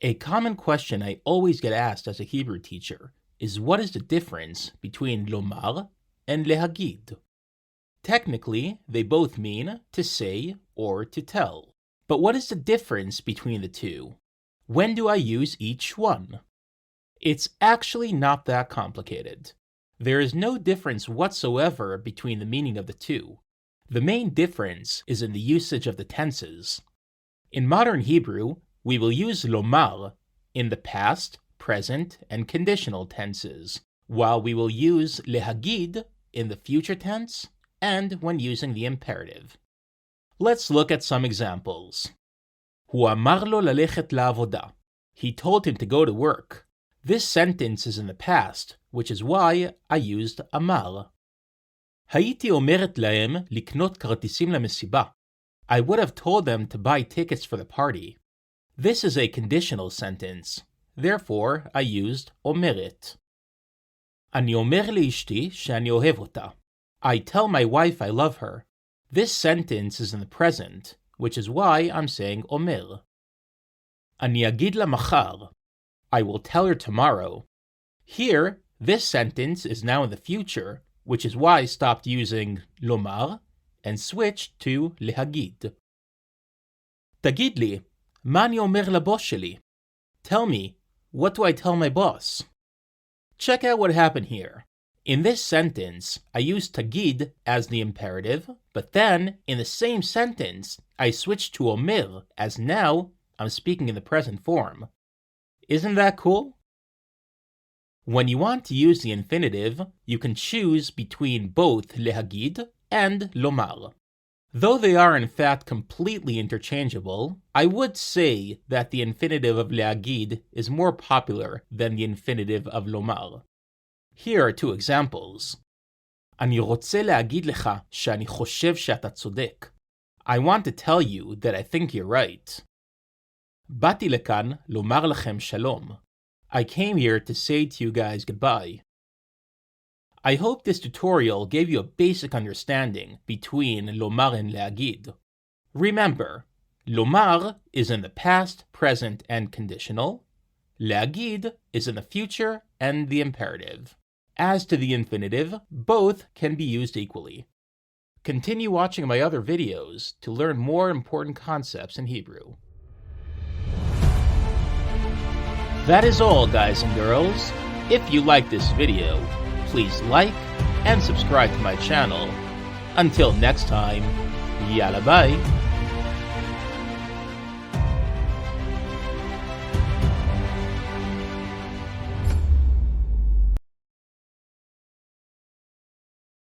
A common question I always get asked as a Hebrew teacher is what is the difference between Lomar and LeHagid? Technically, they both mean to say or to tell. But what is the difference between the two? When do I use each one? It's actually not that complicated. There is no difference whatsoever between the meaning of the two. The main difference is in the usage of the tenses. In modern Hebrew, we will use Lomar in the past, present, and conditional tenses, while we will use LeHagid in the future tense and when using the imperative. Let's look at some examples. הוא אמר לו ללכת לעבודה. He told him to go to work. This sentence is in the past, which is why I used אמר. הייתי אומרת להם לקנות כרטיסים למסיבה. I would have told them to buy tickets for the party. This is a conditional sentence. Therefore, I used אומרת. אני אומר לאשתי שאני אוהב אותה. I tell my wife I love her. This sentence is in the present, which is why I'm saying אומר. אני אגיד לה מחר. I will tell her tomorrow. Here, this sentence is now in the future, which is why I stopped using לומר and switched to להגיד. תגיד לי, מה אני אומר לבוס שלי? Tell me, what do I tell my boss? Check out what happened here. In this sentence, I used תגיד as the imperative, but then, in the same sentence, I switched to אומר, as now I'm speaking in the present form. Isn't that cool? When you want to use the infinitive, you can choose between both להגיד and lomar. Though they are in fact completely interchangeable, I would say that the infinitive of להגיד is more popular than the infinitive of lomar. Here are two examples. אני רוצה להגיד לך שאני חושב שאתה צודק. I want to tell you that I think you're right. באתי לכאן לומר לכם שלום. I came here to say to you guys goodbye. I hope this tutorial gave you a basic understanding between lomar and להגיד. Remember, lomar is in the past, present, and conditional. להגיד is in the future and the imperative. As to the infinitive, both can be used equally. Continue watching my other videos to learn more important concepts in Hebrew. That is all, guys and girls. If you like this video, please like and subscribe to my channel. Until next time, yalla bye.